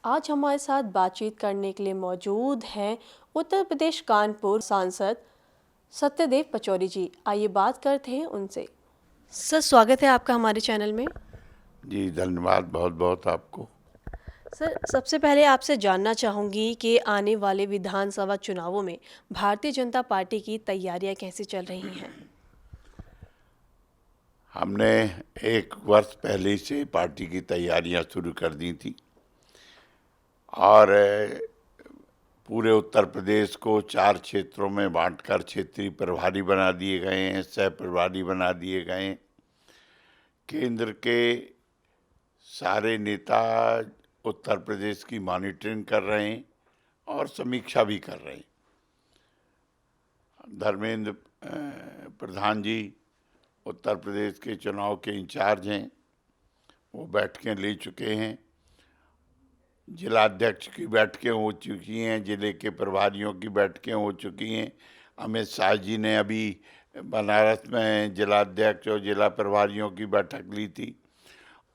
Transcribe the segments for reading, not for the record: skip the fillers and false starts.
आज हमारे साथ बातचीत करने के लिए मौजूद हैं उत्तर प्रदेश कानपुर सांसद सत्यदेव पचौरी जी। आइए बात करते हैं उनसे। सर, स्वागत है आपका हमारे चैनल में। जी धन्यवाद बहुत बहुत आपको। सर, सबसे पहले आपसे जानना चाहूँगी कि आने वाले विधानसभा चुनावों में भारतीय जनता पार्टी की तैयारियां कैसी चल रही हैं? हमने एक वर्ष पहले से पार्टी की तैयारियां शुरू कर दी थी और पूरे उत्तर प्रदेश को 4 क्षेत्रों में बांटकर क्षेत्रीय प्रभारी बना दिए गए हैं, सह प्रभारी बना दिए गए हैं। केंद्र के सारे नेता उत्तर प्रदेश की मॉनिटरिंग कर रहे हैं और समीक्षा भी कर रहे हैं। धर्मेंद्र प्रधान जी उत्तर प्रदेश के चुनाव के इंचार्ज हैं, वो बैठकें ले चुके हैं। जिलाध्यक्ष की बैठकें हो चुकी हैं, जिले के प्रभारियों की बैठकें हो चुकी हैं। अमित शाह जी ने अभी बनारस में जिलाध्यक्ष और जिला प्रभारियों की बैठक ली थी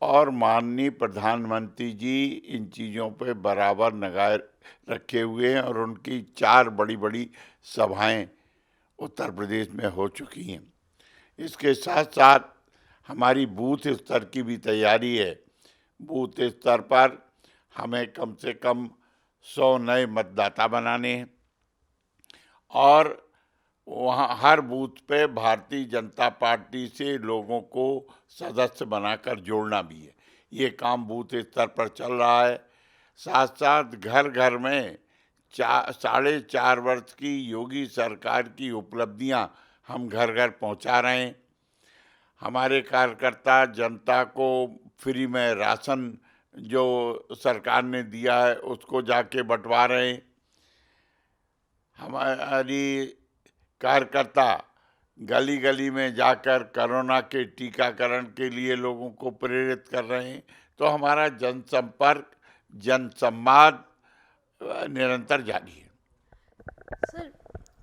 और माननीय प्रधानमंत्री जी इन चीज़ों पे बराबर निगाह रखे हुए हैं और उनकी 4 बड़ी बड़ी सभाएं उत्तर प्रदेश में हो चुकी हैं। इसके साथ साथ हमारी बूथ स्तर की भी तैयारी है। बूथ स्तर पर हमें कम से कम 100 नए मतदाता बनाने हैं और वहाँ हर बूथ पे भारतीय जनता पार्टी से लोगों को सदस्य बनाकर जोड़ना भी है। ये काम बूथ स्तर पर चल रहा है। साथ साथ घर घर में 4.5 वर्ष की योगी सरकार की उपलब्धियां हम घर घर पहुंचा रहे हैं। हमारे कार्यकर्ता जनता को फ्री में राशन जो सरकार ने दिया है उसको जाके बंटवा रहे हैं। हमारी कार्यकर्ता गली गली में जाकर कोरोना के टीकाकरण के लिए लोगों को प्रेरित कर रहे हैं। तो हमारा जनसंपर्क जनसंवाद निरंतर जारी है। सर,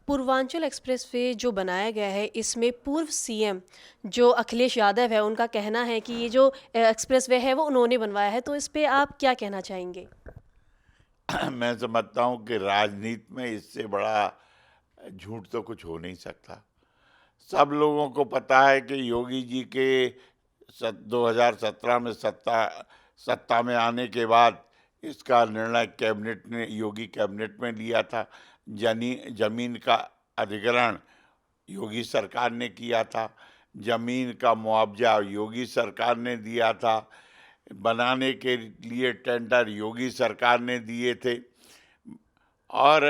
पूर्वांचल एक्सप्रेसवे जो बनाया गया है, इसमें पूर्व सीएम जो अखिलेश यादव है, उनका कहना है कि ये जो एक्सप्रेसवे है वो उन्होंने बनवाया है, तो इस पे आप क्या कहना चाहेंगे? मैं समझता हूँ कि राजनीति में इससे बड़ा झूठ तो कुछ हो नहीं सकता। सब लोगों को पता है कि योगी जी के 2017 में सत्ता में आने के बाद इसका निर्णय कैबिनेट ने योगी कैबिनेट में लिया था। जमीन का अधिग्रहण योगी सरकार ने किया था, जमीन का मुआवजा योगी सरकार ने दिया था, बनाने के लिए टेंडर योगी सरकार ने दिए थे और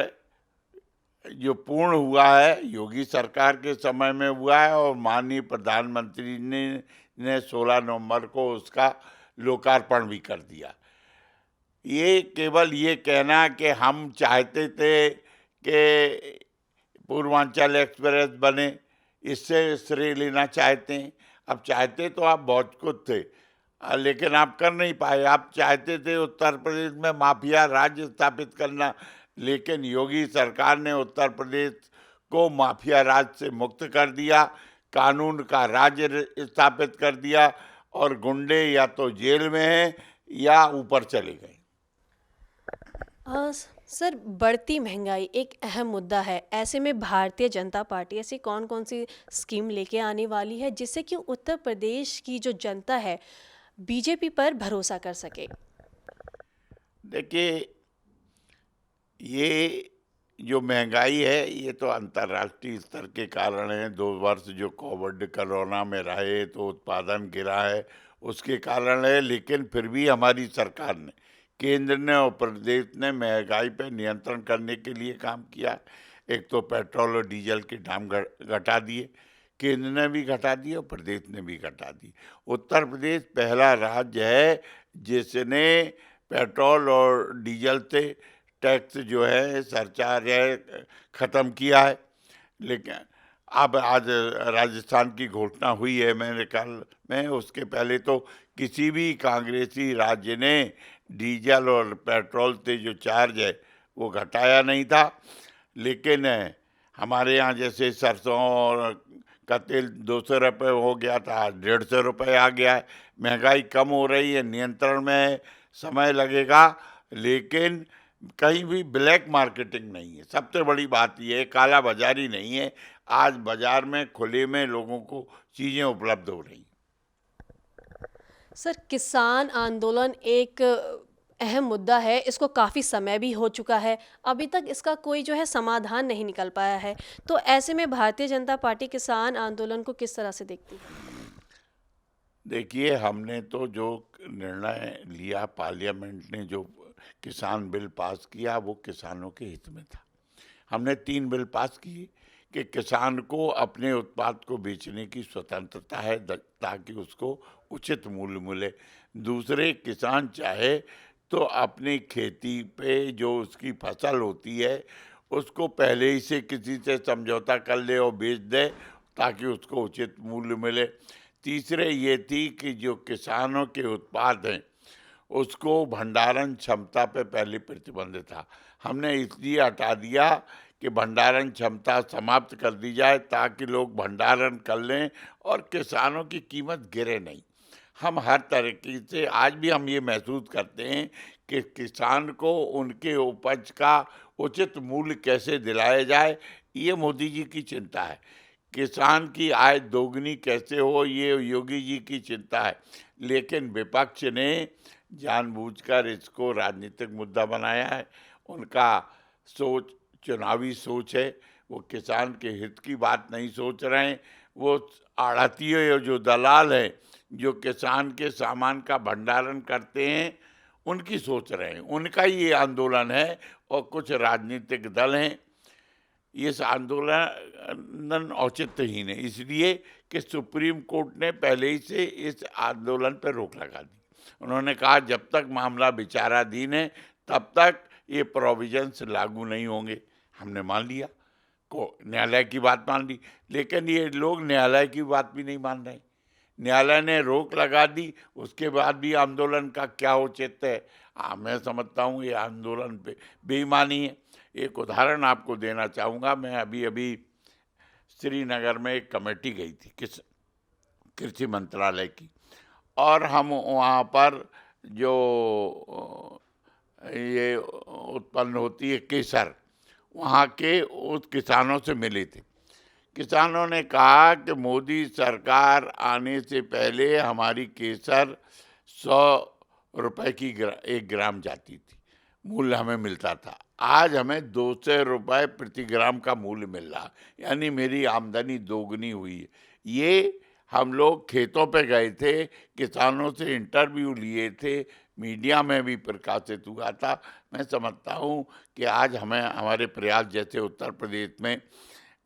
जो पूर्ण हुआ है योगी सरकार के समय में हुआ है और माननीय प्रधानमंत्री ने 16 नवंबर को उसका लोकार्पण भी कर दिया। ये केवल ये कहना कि हम चाहते थे कि पूर्वांचल एक्सप्रेस बने, इससे श्रेय लेना चाहते हैं। अब चाहते तो आप बहुत कुछ थे, लेकिन आप कर नहीं पाए। आप चाहते थे उत्तर प्रदेश में माफिया राज्य स्थापित करना, लेकिन योगी सरकार ने उत्तर प्रदेश को माफिया राज से मुक्त कर दिया, कानून का राज्य स्थापित कर दिया और गुंडे या तो जेल में हैं या ऊपर चले गए। सर, बढ़ती महंगाई एक अहम मुद्दा है। ऐसे में भारतीय जनता पार्टी ऐसी कौन कौन सी स्कीम लेके आने वाली है जिससे कि उत्तर प्रदेश की जो जनता है बीजेपी पर भरोसा कर सके? देखिए, ये जो महंगाई है ये तो अंतर्राष्ट्रीय स्तर के कारण है। 2 वर्ष जो कोविड कोरोना में रहे तो उत्पादन गिरा है, उसके कारण है। लेकिन फिर भी हमारी सरकार ने, केंद्र ने और प्रदेश ने महंगाई पर नियंत्रण करने के लिए काम किया। एक तो पेट्रोल और डीजल के दाम घटा दिए, केंद्र ने भी घटा दिए और प्रदेश ने भी घटा दिए। उत्तर प्रदेश पहला राज्य है जिसने पेट्रोल और डीजल से टैक्स जो है, सरचार्ज है, ख़त्म किया है। लेकिन अब आज राजस्थान की घोषणा हुई है मेरे ख्याल में, उसके पहले तो किसी भी कांग्रेसी राज्य ने डीजल और पेट्रोल से जो चार्ज है वो घटाया नहीं था। लेकिन हमारे यहाँ जैसे सरसों और का तेल 200 रुपये हो गया था, 150 रुपये आ गया है। महंगाई कम हो रही है, नियंत्रण में समय लगेगा, लेकिन कहीं भी ब्लैक मार्केटिंग नहीं है। सबसे बड़ी बात ये है, काला बाजारी नहीं है। आज बाजार में खुले में लोगों को चीज़ें उपलब्ध हो रही। सर, किसान आंदोलन एक अहम मुद्दा है, इसको काफ़ी समय भी हो चुका है, अभी तक इसका कोई जो है समाधान नहीं निकल पाया है। तो ऐसे में भारतीय जनता पार्टी किसान आंदोलन को किस तरह से देखती है? देखिए, हमने तो जो निर्णय लिया, पार्लियामेंट ने जो किसान बिल पास किया, वो किसानों के हित में था। हमने 3 बिल पास किए कि किसान को अपने उत्पाद को बेचने की स्वतंत्रता है, ताकि उसको उचित मूल्य मिले। दूसरे, किसान चाहे तो अपनी खेती पे जो उसकी फसल होती है, उसको पहले ही से किसी से समझौता कर ले और बेच दे, ताकि उसको उचित मूल्य मिले। तीसरे ये थी कि जो किसानों के उत्पाद हैं, उसको भंडारण क्षमता पे पहले प्रतिबंध था। हमने इसलिए हटा दिया कि भंडारण क्षमता समाप्त कर दी जाए, ताकि लोग भंडारण कर लें और किसानों की कीमत गिरे नहीं। हम हर तरीके से आज भी हम ये महसूस करते हैं कि किसान को उनके उपज का उचित मूल्य कैसे दिलाया जाए, ये मोदी जी की चिंता है। किसान की आय दोगुनी कैसे हो, ये योगी जी की चिंता है। लेकिन विपक्ष ने जानबूझकर इसको राजनीतिक मुद्दा बनाया है। उनका सोच चुनावी सोच है। वो किसान के हित की बात नहीं सोच रहे हैं। वो आढ़तिये जो दलाल हैं, जो किसान के सामान का भंडारण करते हैं, उनकी सोच रहे हैं। उनका ही ये आंदोलन है और कुछ राजनीतिक दल हैं। इस आंदोलन औचित्यहीन है, इसलिए कि सुप्रीम कोर्ट ने पहले ही से इस आंदोलन पर रोक लगा दी। उन्होंने कहा जब तक मामला विचाराधीन है, तब तक ये प्रोविजंस लागू नहीं होंगे। हमने मान लिया, को न्यायालय की बात मान ली, लेकिन ये लोग न्यायालय की बात भी नहीं मान रहे। न्यायालय ने रोक लगा दी, उसके बाद भी आंदोलन का क्या औचित्य है? मैं समझता हूँ ये आंदोलन पे बेईमानी है। एक उदाहरण आपको देना चाहूँगा। मैं अभी अभी श्रीनगर में एक कमेटी गई थी कृषि मंत्रालय की, और हम वहाँ पर जो ये उत्पन्न होती है केसर, वहाँ के उस किसानों से मिले थे। किसानों ने कहा कि मोदी सरकार आने से पहले हमारी केसर 100 रुपए की 1 ग्राम जाती थी, मूल्य हमें मिलता था। आज हमें 200 रुपए प्रति ग्राम का मूल्य मिल रहा, यानी मेरी आमदनी दोगुनी हुई है। ये हम लोग खेतों पे गए थे, किसानों से इंटरव्यू लिए थे, मीडिया में भी प्रकाशित हुआ था। मैं समझता हूँ कि आज हमें हमारे प्रयास, जैसे उत्तर प्रदेश में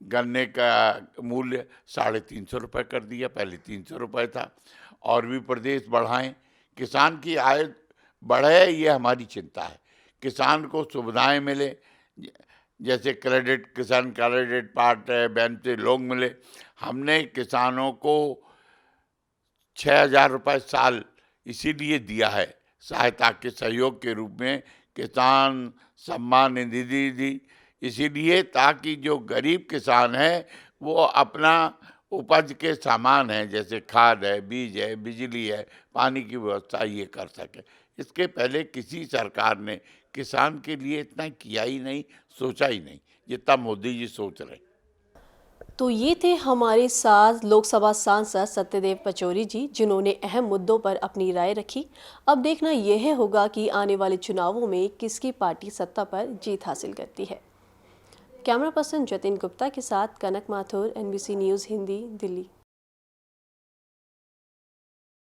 गन्ने का मूल्य 350 रुपये कर दिया, पहले 300 रुपये था। और भी प्रदेश बढ़ाएं, किसान की आय बढ़े, ये हमारी चिंता है। किसान को सुविधाएं मिले, जैसे किसान क्रेडिट पार्ट है, बैंक से लोन मिले। हमने किसानों को 6,000 रुपये साल इसीलिए दिया है, सहायता के सहयोग के रूप में किसान सम्मान निधि दी, इसीलिए ताकि जो गरीब किसान है वो अपना उपज के सामान है, जैसे खाद है, बीज है, बिजली है, पानी की व्यवस्था, ये कर सके। इसके पहले किसी सरकार ने किसान के लिए इतना किया ही नहीं, सोचा ही नहीं, जितना मोदी जी सोच रहे। तो ये थे हमारे साथ लोकसभा सांसद सत्यदेव पचौरी जी, जिन्होंने अहम मुद्दों पर अपनी राय रखी। अब देखना यह होगा कि आने वाले चुनावों में किसकी पार्टी सत्ता पर जीत हासिल करती है। कैमरा पर्सन जतिन गुप्ता के साथ कनक माथुर, NBC न्यूज़ हिंदी, दिल्ली।